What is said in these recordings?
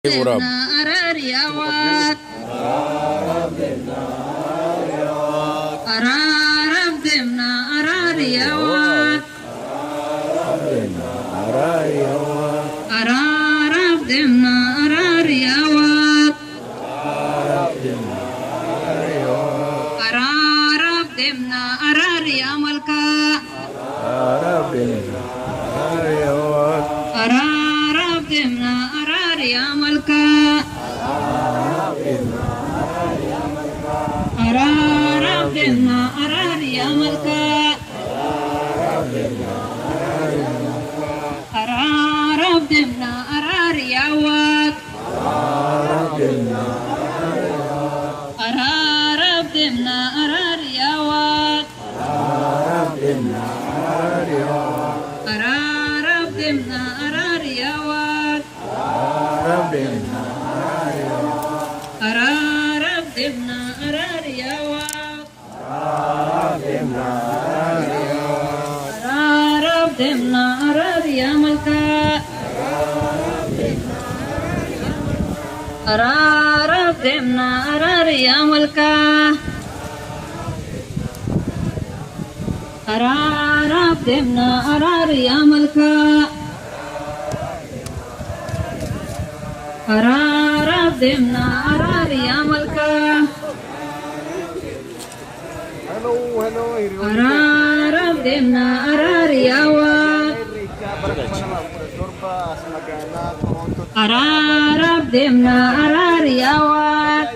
Murab. Arariyawat Ararab demna arariyawat Ararab demna arariyawat Ararab demna arariyamalka Ararab demna arariyamalka Ararab demna arariyamalka Ararab demna arariyawat Ararab demna arariyawat Ararab demna arariyawat Ararab demna arariyawat Ararab demna arariyamalka Ararab demna arariyamalka Ararab demna arariyamalka Ararab demna arariyamalka Ararab demna arariyawat Ararab demna arariyawat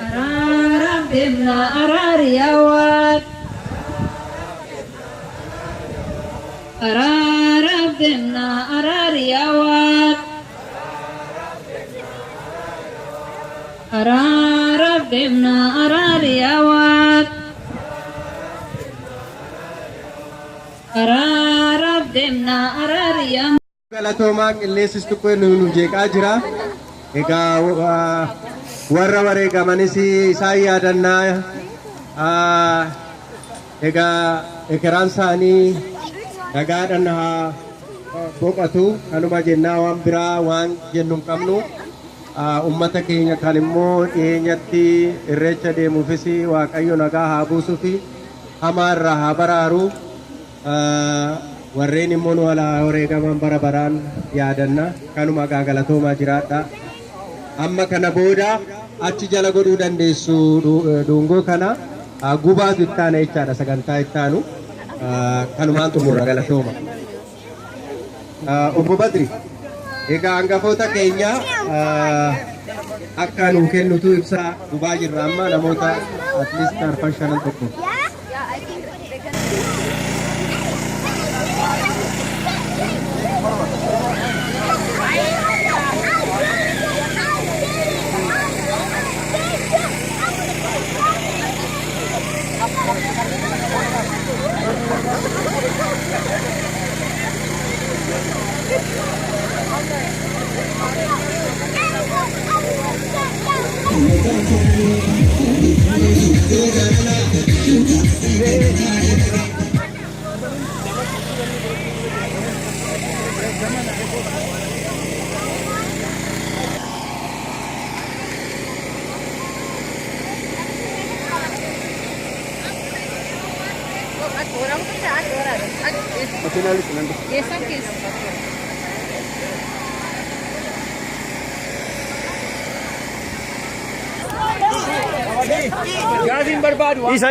Ararab demna arariyawat Ararab demna arariyawat Ararab demna arariyawat Ararab demna arariyam Galatooma qilleessistu kun nu jeeqaa jira. Egaa warra wareegamanis isaan yaadannaa. Egaa ekeraan isaanii nagaadhaan haa boqotu. Kanuma jennaa waan biraa waan jennu hin qabnu. Ummata keenya kan immoo dhiyeenyatti irreecha deemuufis Waaqayyo nagaa haa buusuu fi hamaarraa haa baraaru. Warreen immoo nu alaa wareegaman bara baraan yaadanna. Kanuma gaagalatooma jiraadha. Amma kana booda achi jala godhuu dandeessu dungoo kana gubaatu ittaana jechaadha sagantaa ittaanu. Kanumaan xumurra galatooma. Obbo Badri, egaa hangafoota keenya akka nuu kennutu ibsa gubaa jirra amma namoota at least 4-5 tokko. Gazin berbadu. Isa.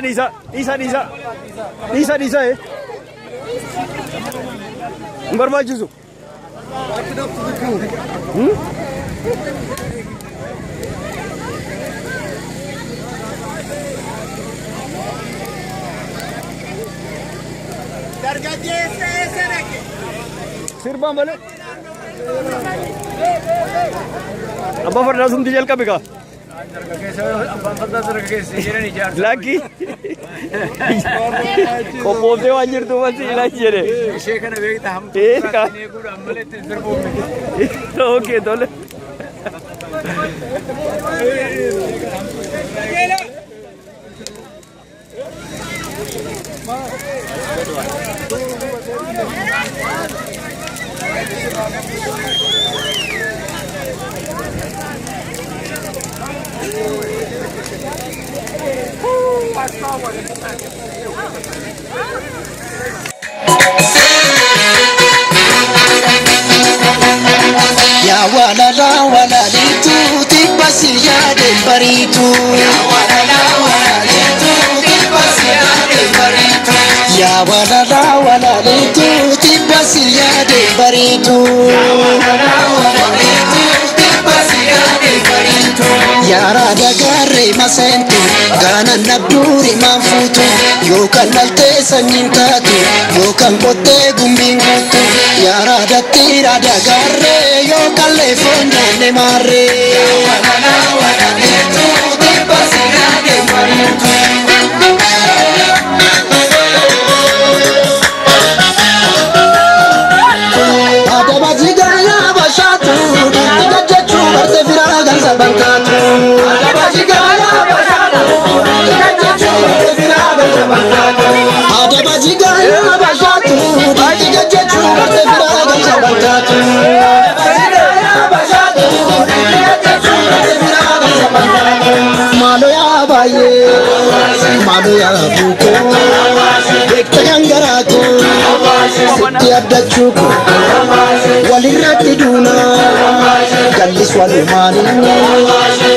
Berbaju su. Sirban balik. Abba Farda sum dijal ka bika. Lagi. Kopote wajir tu masih ilahi jere. Shekana begita ham to ne guru ammale te sirbo me. Okay, dole. Ya walala walalitu tibasi ya de baritu. Ya walala walalitu tibasi ya de baritu. Ya walala walalitu tibasi ya de baritu. Ya walala walalitu tibasi ya de baritu. Ya rada garre masentu gana nabduri manfutu. Yo kanalte sanyintatu yo kankote gumbingutu. Ya rada tira da garre yo California ne marre. Ya walala walalitu tibasi ya de baritu. Malu ya buko, ekta gangaraku, setiap dacuku, walirati duna, galis walumani,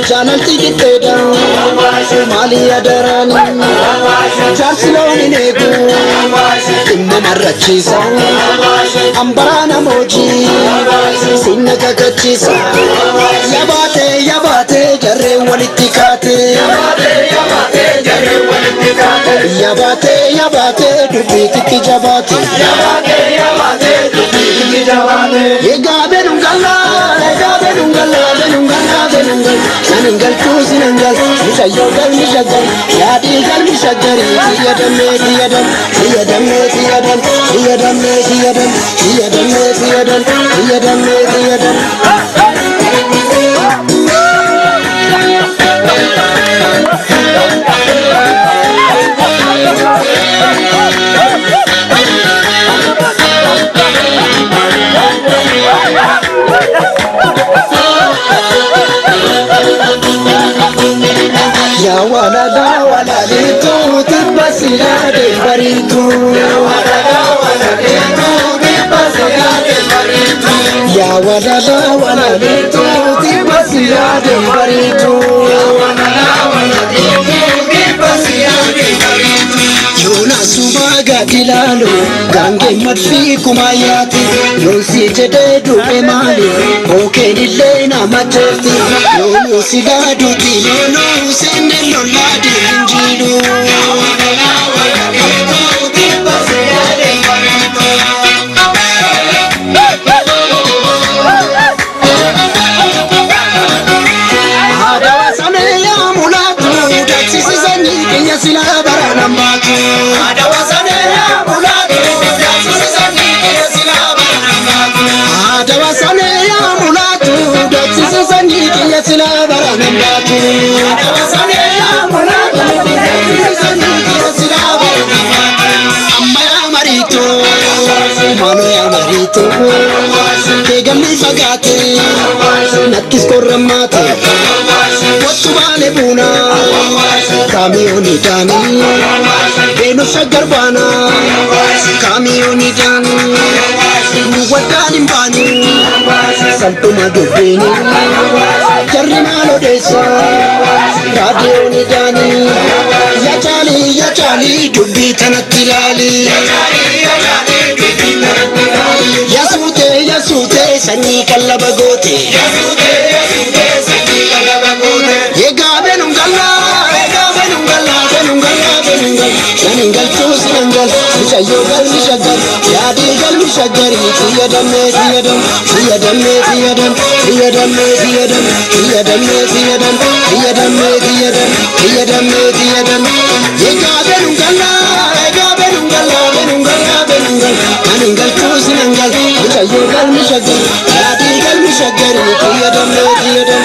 jangan tigit pedang, mali adarani, jarsiloni negu, imma marrachisa, ambarana moji, sinna kakachisa, yabate jarre walitikate. Yabate dubi kiki jabate. Egabe nungala sanengal tu sinengal mishayogal mishagal yadigal mishagari tiyadam. Ya walala walalitu tibasi ya de baritu. Ya walala walalitu tibasi ya de baritu. Ya walala walalitu tibasi ya de baritu. Ya walala walalitu tibasi ya de baritu. Yona subaga dilalo gange matfi kumayati. Yonsi jede dupe mali oke dile na mateti. Yono sigadu tilolo sende loladi injilu. Ya walala walalitu tibasi ya de baritu. Kegamni fagate nakis korramate wattu bale buna kamioni dani beno shagarbana kamioni dani wadani mbani saltuma dubeni jarrimalo desa radioni dani ya chali dubbi tanatilali Yasute sanyi kallaba gote. Egabe nungala. Sanengal tu sinengal, mishayogal mishagal, yadigal mishagari, tiyadam. Egabe nungala. Sanengal tu sinengal, mishayogal mishagal, yadigal mishagari, tiyadam.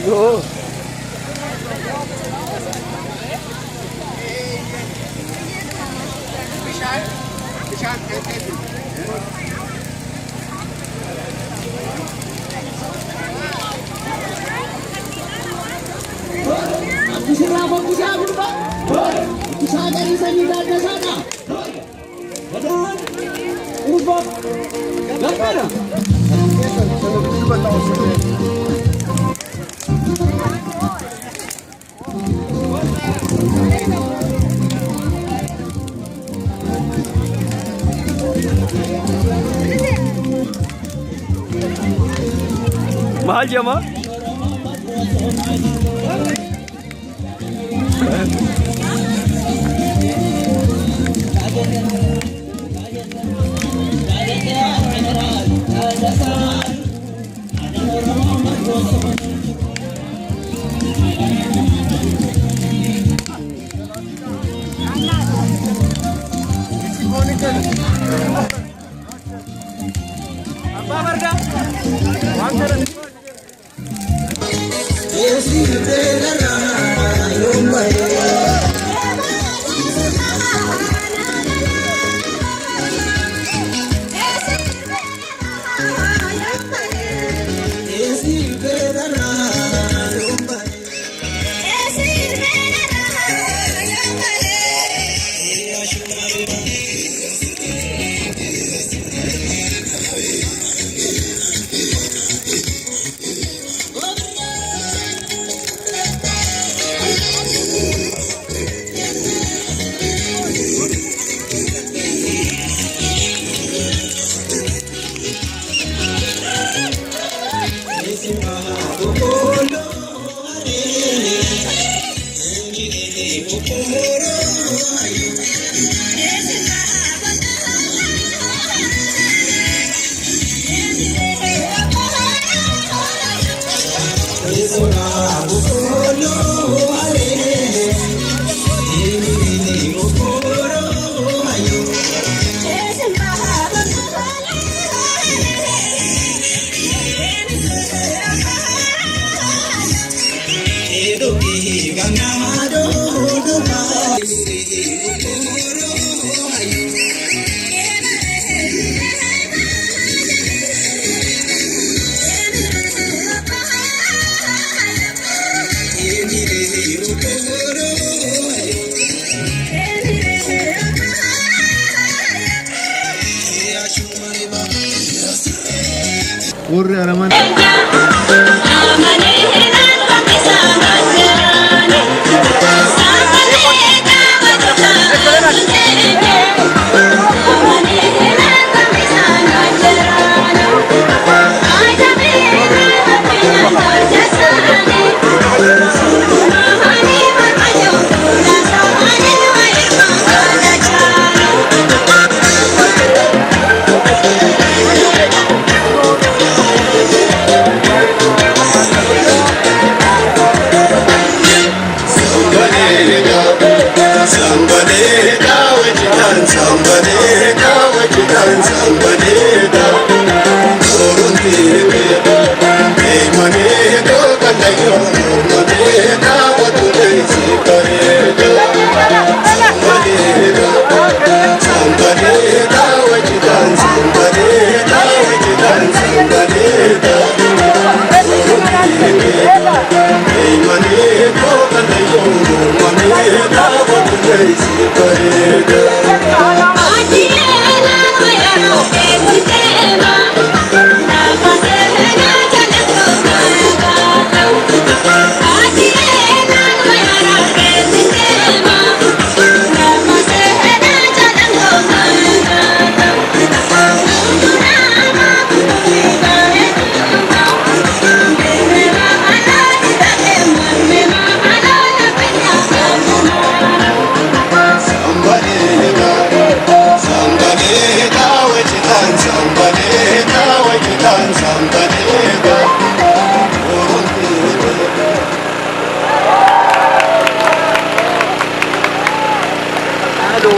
Oo. Mahal ya, Ma?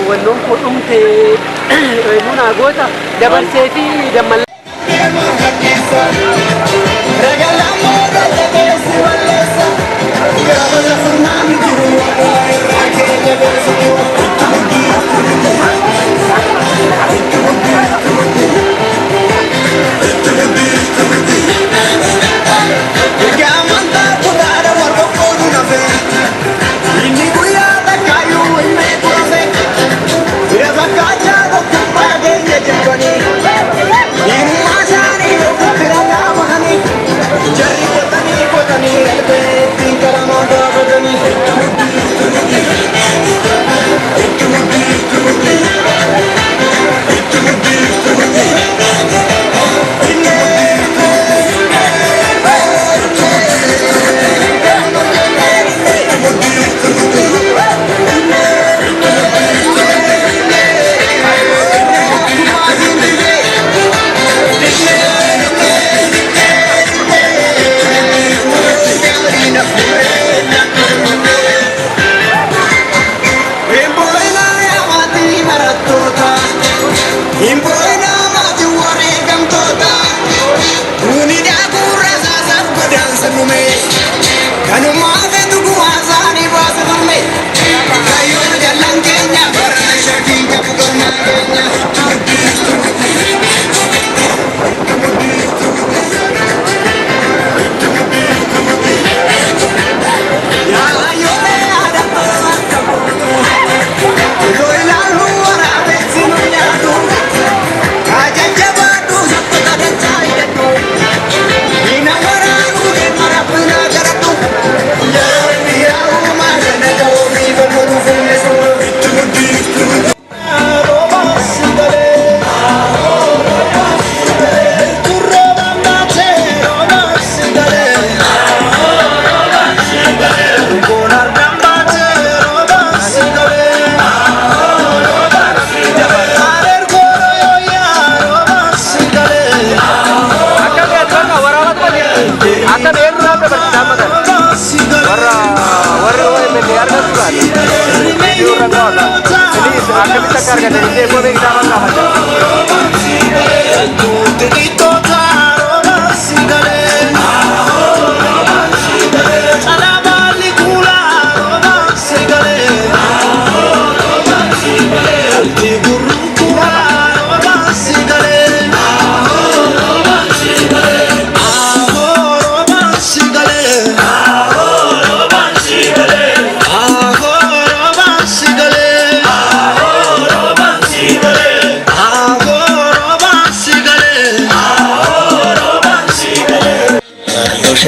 Wannoo dhumte muna goota dabarsee fi dammal.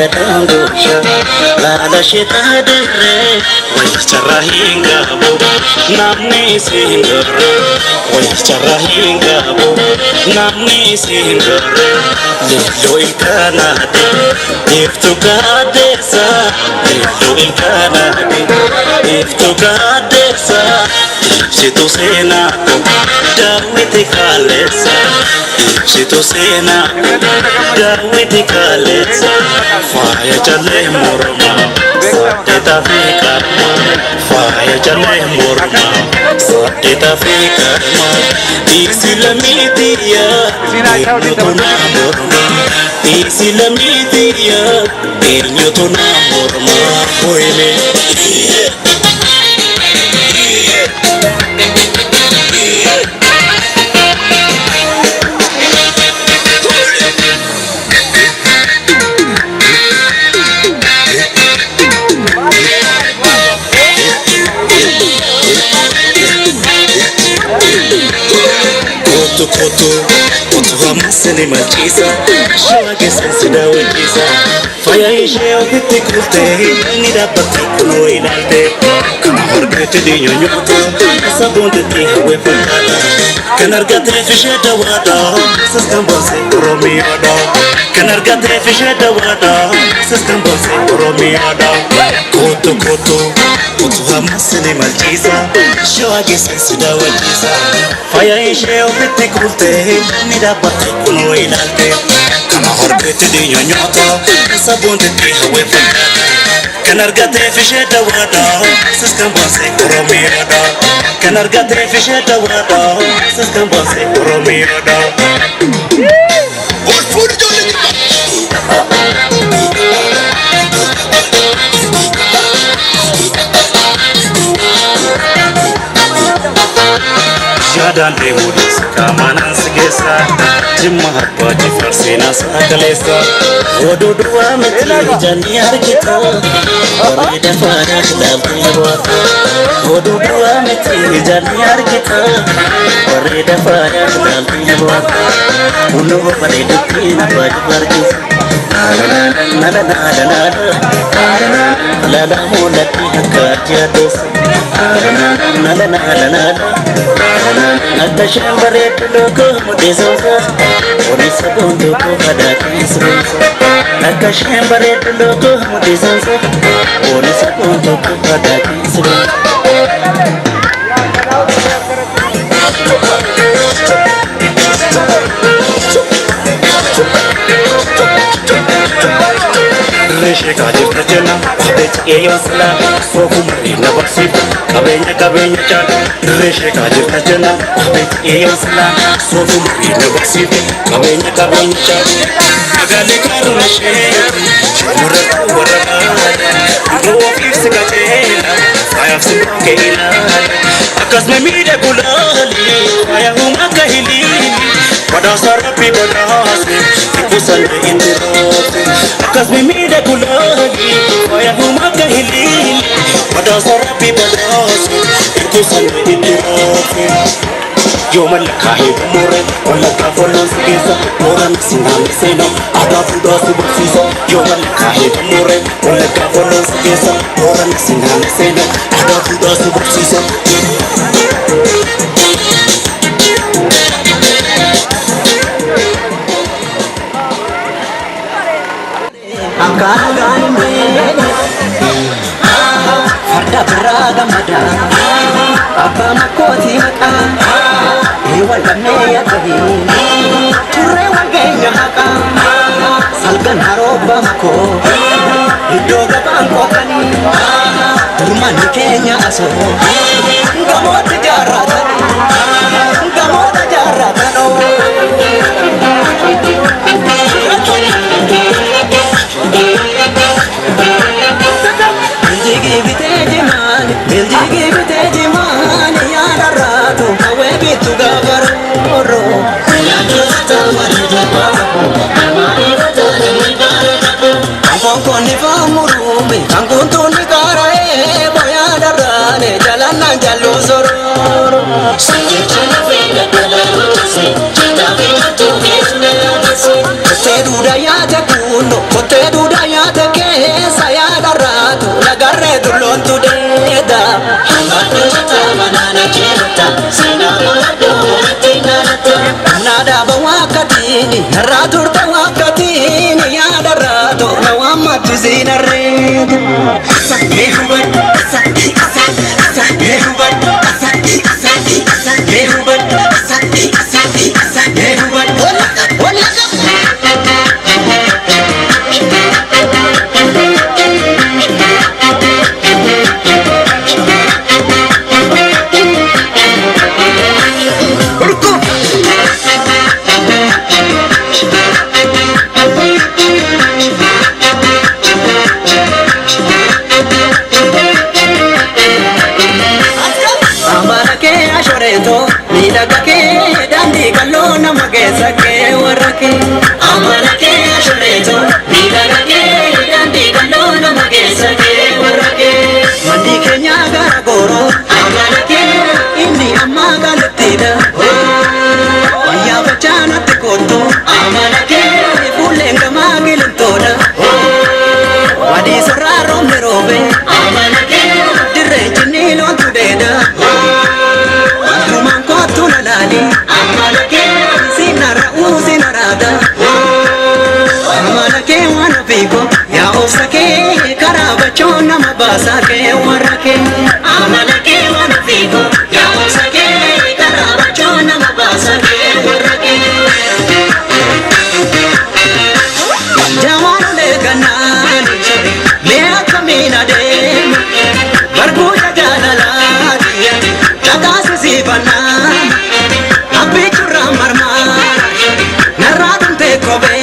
شتان دوشا لا شتا دري ويشتراهين غابو نامني سينغر ويشتراهين غابو نامني سينغر ليلو الكنادي يفتو قادسا ليلو الكنادي يفتو قادسا يبسطو سيناكو داويتي خالصا يبسطو سيناكو داويتي خالصا فايا جلي مرما صدتا في كرما فايا جلي مرما صدتا في كرما إسلاميتيا إنيوتنا مرما إسلاميتيا إنيوتنا مرما ويلي Kotu hamasani malchisa shawage sensida wajisa faya ishe ofiti kulte ni dabati kuno ilalte kana hargete di nyonyoto sabonde ti hawe fakata kanargate fishe dawada saskambose romiada kanargate fishe dawada saskambose romiada kotu hamasani malchisa shawage sensida wajisa faya ishe ofiti kulte ni dabati kuno ilalte kana hargete di nyonyoto sabonde ti hawe fakata kanargate fishe dawada saskambose romiada kanargate fishe dawada saskambose romiada Jadan demudis kamanan segesa jemah bagi farsena sakalesa waduh dua metri janiar kita berbeda pada dalam buat waduh dua metri janiar kita berbeda pada dalam buat ulu pada dekin bagi berkis nada muda kerja dos nada shambare loko mudesosa onisa bondo ko kada kisro nada shambare loko mudesosa onisa bondo ko kada kisro Reshe kaje prajana bet eyosla sokumari na baksi kabenya chan reshe kaje prajana bet eyosla sokumari na baksi kabenya chan agale karu reshe chumura warana ro ofis katela ayaf se keila akas me mire bulali aya huma kahili pada sarapi pada hase ikusan indirafi akas me mire bulali aya huma kahili pada sarapi pada hase ikusan indirafi Yoman kahit more wala ka follow sigisa moran sinam seno ada buda subsisa Yoman kahit more wala ka follow sigisa moran sinam seno ada buda subsisa Akagan farda beragam ada apa makoti makan Iwan kami ya kami, kurewan kenya haka, salgan haroba mako, idoga bangko kani, rumah ni kenya aso, gamot jarak. Nada bawakatini, ratur bawakatini, ya darato, nawama tizina red. Mehubat, mehubat, Sake warake amalake wanafiko ya sake karabachona mabasake warake jamane ganani mera kamina de barbuja ganala jagasi sibana abichura marmara naradante kobe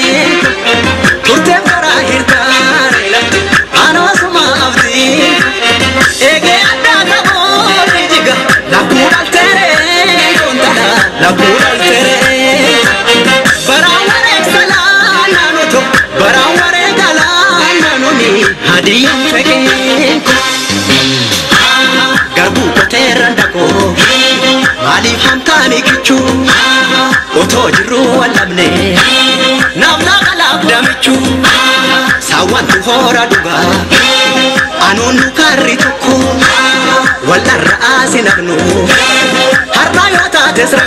kurte para hirtare ano suma avdi ege anda gori jiga la pura tere kontana la pura tere baraware salana no to baraware galana no ni hadiyam feke garbu terra ndako mali hamtani kichu oto jiru alamne namna galab damichu sawan tu hora duga anonu karri tukku wal arasi nagnu harra yota desra